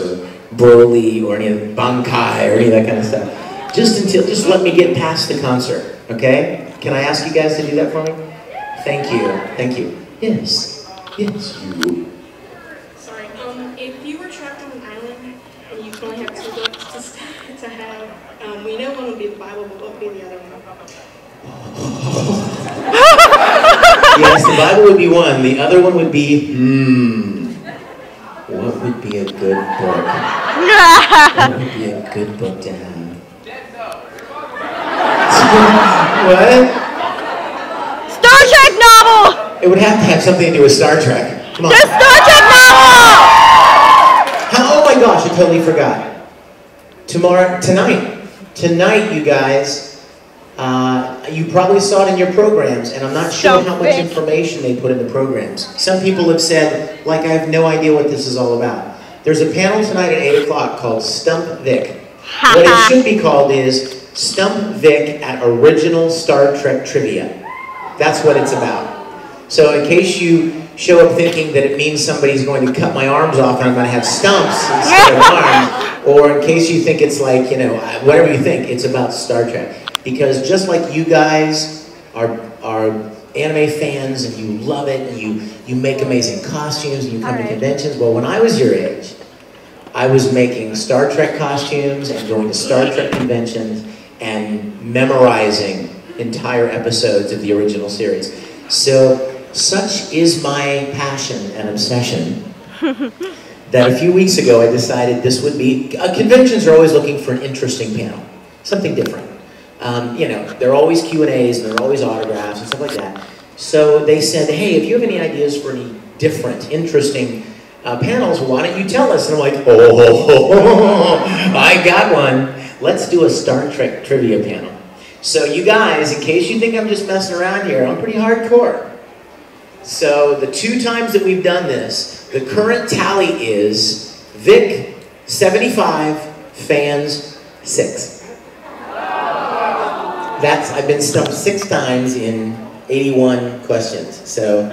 or Broly or any of the Bankai or any of that kind of stuff. Just let me get past the concert, okay? Can I ask you guys to do that for me? Thank you, thank you. Yes, yes, you. Sorry, if you were trapped on an island and you only have 2 books to have, we know one would be the Bible, but what would be the other one? Yes, the Bible would be one. The other one would be, what would be a good book? What would be a good book to have? What? Star Trek novel! It would have to have something to do with Star Trek. Come on. The Star Trek novel! Oh my gosh, I totally forgot. Tonight, you guys, you probably saw it in your programs, and I'm not sure how much information they put in the programs. Some people have said, like, I have no idea what this is all about. There's a panel tonight at 8 o'clock called Stump Vic. What it should be called is Stump Vic at Original Star Trek Trivia. That's what it's about. So in case you show up thinking that it means somebody's going to cut my arms off and I'm going to have stumps instead of arms, or in case you think it's like, you know, whatever you think, it's about Star Trek. Because just like you guys are anime fans and you love it and you make amazing costumes and you come to conventions, well, when I was your age, I was making Star Trek costumes and going to Star Trek conventions and memorizing entire episodes of the original series. So, such is my passion and obsession that a few weeks ago I decided this would be, conventions are always looking for an interesting panel, something different. You know, there are always Q&As and there are always autographs and stuff like that. So they said, hey, if you have any ideas for any different, interesting panels, why don't you tell us? And I'm like, oh, I got one. Let's do a Star Trek trivia panel. So you guys, in case you think I'm just messing around here, I'm pretty hardcore. So the 2 times that we've done this, the current tally is Vic 75, fans 6. I've been stumped 6 times in 81 questions. So,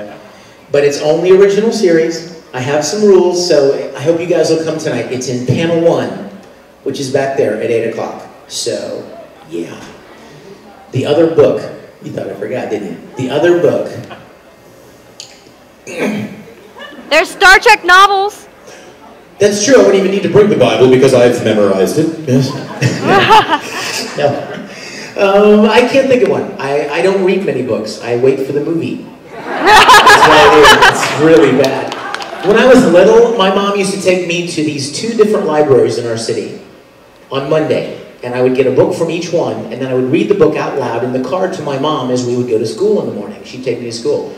but it's only original series. I have some rules, so I hope you guys will come tonight. It's in panel 1, which is back there at 8 o'clock. So, yeah. The other book, you thought I forgot, didn't you? The other book. There's Star Trek novels. That's true, I wouldn't even need to bring the Bible because I've memorized it. Yes. No. I can't think of one. I don't read many books. I wait for the movie. That's what I do. It's really bad. When I was little, my mom used to take me to these 2 different libraries in our city on Monday. And I would get a book from each one, and then I would read the book out loud in the car to my mom as we would go to school in the morning. She'd take me to school.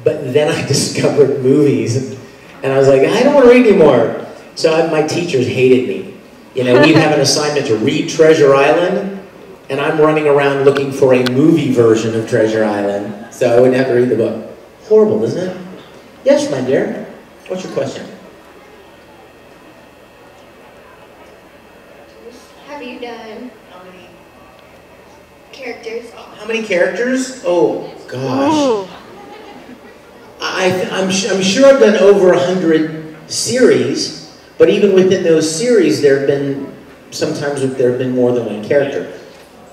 But then I discovered movies, and I was like, I don't want to read anymore. So my teachers hated me. You know, we'd have an assignment to read Treasure Island, and I'm running around looking for a movie version of Treasure Island, so I wouldn't have to read the book. Horrible, isn't it? Yes, my dear. What's your question? Have you done how many characters? How many characters? Oh, gosh. I'm sure I've done over 100 series, but even within those series, sometimes there have been more than 1 character.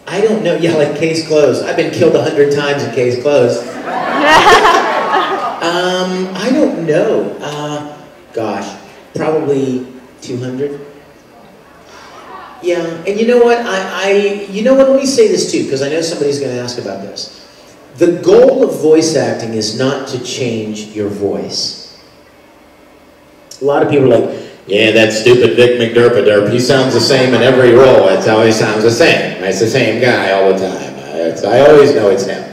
I don't know. Yeah, like Case Closed. I've been killed 100 times in Case Closed. I don't know. Gosh, probably 200. Yeah, and you know what? You know what? Let me say this too, because I know somebody's going to ask about this. The goal of voice acting is not to change your voice. A lot of people are like, yeah, that stupid Vic Mignogna, he sounds the same in every role. It's always sounds the same. It's the same guy all the time. I always know it's him.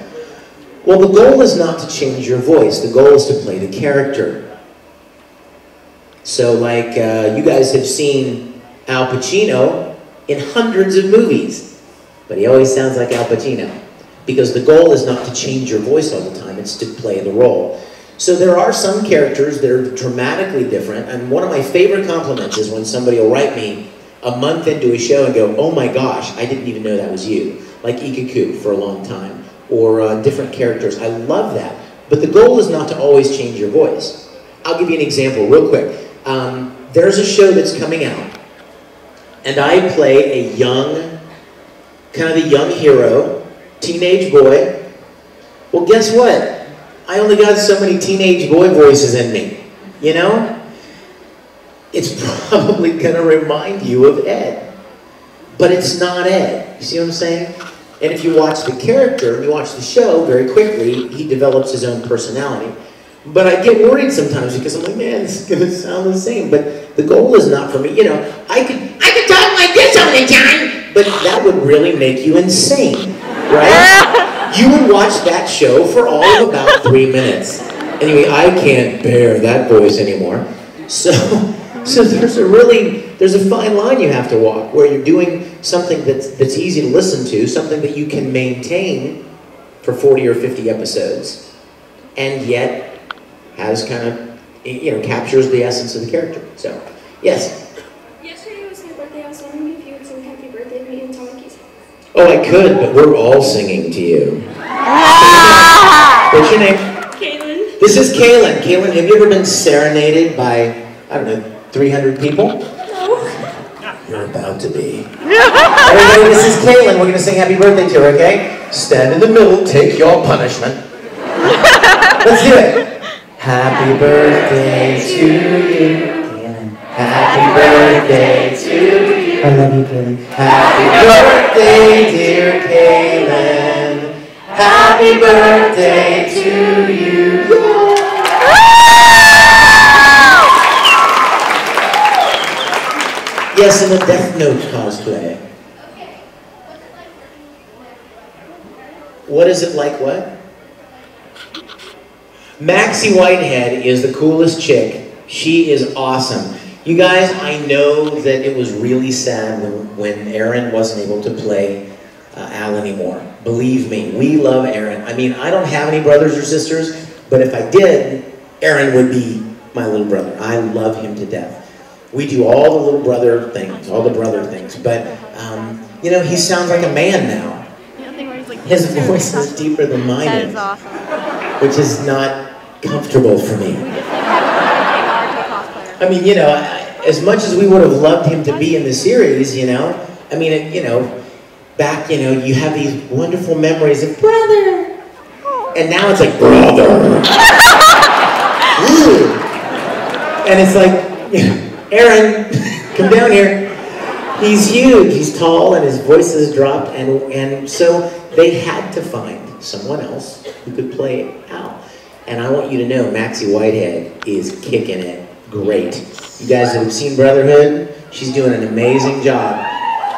Well, the goal is not to change your voice. The goal is to play the character. So like, you guys have seen Al Pacino in hundreds of movies, but he always sounds like Al Pacino. Because the goal is not to change your voice all the time, it's to play the role. So there are some characters that are dramatically different, and one of my favorite compliments is when somebody will write me a month into a show and go, oh my gosh, I didn't even know that was you. Like Ikaku for a long time, or different characters. I love that. But the goal is not to always change your voice. I'll give you an example real quick. there's a show that's coming out, and I play a young, kind of the young hero, teenage boy. Well, guess what? I only got so many teenage boy voices in me, you know? It's probably gonna remind you of Ed, but it's not Ed. You see what I'm saying? And if you watch the character, you watch the show, very quickly, he develops his own personality. But I get worried sometimes because I'm like, man, this is gonna sound the same. But the goal is not for me, you know, I could talk like this all the time, but that would really make you insane, right? You would watch that show for all of about 3 minutes. Anyway, I can't bear that voice anymore. So there's a fine line you have to walk where you're doing something that's easy to listen to, something that you can maintain for 40 or 50 episodes, and yet has kind of, you know, captures the essence of the character. So, yes? Yesterday was my birthday. I was wondering if you would sing happy birthday to me and Tommy. Oh, I could, but we're all singing to you. What's your name? Kaylin. This is Kaylin. Kaylin, have you ever been serenaded by, I don't know, 300 people? No. You're about to be. Everybody, this is Kaylin. We're going to sing happy birthday to her, okay? Stand in the middle, take your punishment. Let's do it. Happy birthday to you, Kaylin. Happy birthday to you. I love you, Kaylin. Happy birthday, dear Kaylin. Happy birthday to you. Yes, in the Death Note cosplay. What is it like what? Maxie Whitehead is the coolest chick. She is awesome. You guys, I know that it was really sad when Aaron wasn't able to play Al anymore. Believe me, we love Aaron. I mean, I don't have any brothers or sisters, but if I did, Aaron would be my little brother. I love him to death. We do all the little brother things, all the brother things, but, you know, he sounds like a man now. His voice is deeper than mine That is, is awesome. which is not comfortable for me. I mean, you know, as much as we would have loved him to be in the series, you know, I mean, you know, back, you know, you have these wonderful memories of brother, and now it's like brother. Ooh. And it's like, you know, Aaron, come down here. He's huge, he's tall, and his voice has dropped, and so they had to find someone else who could play Al. And I want you to know, Maxie Whitehead is kicking it great. You guys that have seen Brotherhood, she's doing an amazing job.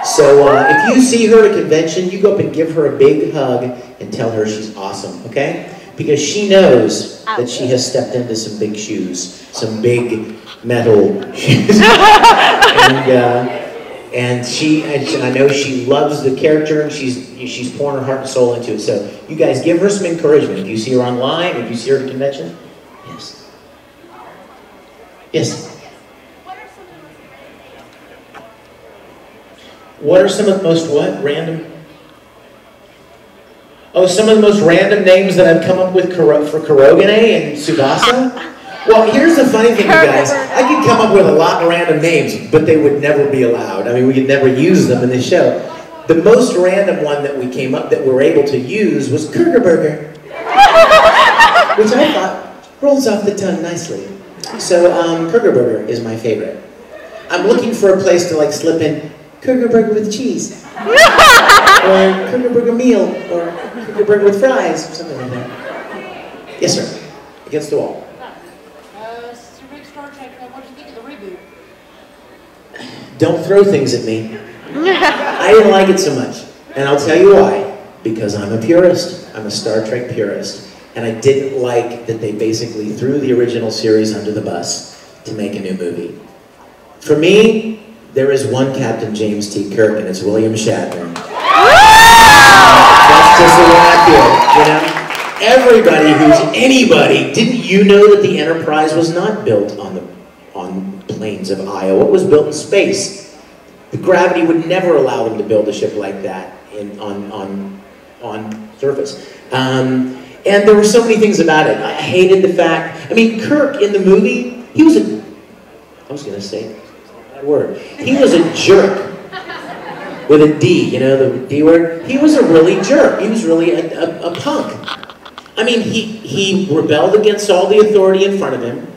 So if you see her at a convention, you go up and give her a big hug and tell her she's awesome, okay? Because she knows that she has stepped into some big shoes, some big metal shoes. And I know she loves the character, and she's pouring her heart and soul into it. So you guys give her some encouragement. If you see her online, if you see her at a convention, yes. Yes. What are some of the most what? Random? Oh, some of the most random names that I've come up with for Kurogane and Tsubasa? Well, here's the funny thing, you guys. I could come up with a lot of random names, but they would never be allowed. I mean, we could never use them in the show. The most random one that we came up, that we were able to use, was Kurgerburger, which I thought rolls off the tongue nicely. So, Kurgerburger is my favorite. I'm looking for a place to like slip in Kurgerburger with cheese, or Kurgerburger meal, or Kurgerburger with fries, or something like that. Yes, sir. Against the wall. Don't throw things at me. I didn't like it so much. And I'll tell you why. Because I'm a purist. I'm a Star Trek purist. And I didn't like that they basically threw the original series under the bus to make a new movie. For me, there is one Captain James T. Kirk, and it's William Shatner. That's just the way I feel, you know? Everybody who's anybody, didn't you know that the Enterprise was not built on plains of Iowa? It was built in space. The gravity would never allow them to build a ship like that on surface. And there were so many things about it. I hated the fact, I mean, Kirk in the movie, he was I was going to say that word. He was a jerk. With a D, you know, the D word. He was a really jerk. He was really a punk. I mean, he rebelled against all the authority in front of him.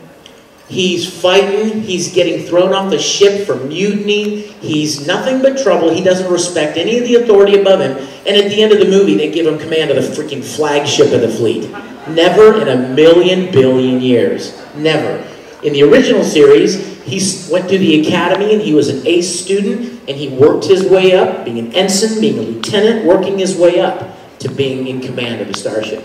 He's fighting. He's getting thrown off the ship for mutiny. He's nothing but trouble. He doesn't respect any of the authority above him. And at the end of the movie, they give him command of the freaking flagship of the fleet. Never in a million billion years. Never. In the original series, he went to the academy and he was an ace student, and he worked his way up, being an ensign, being a lieutenant, working his way up to being in command of the starship.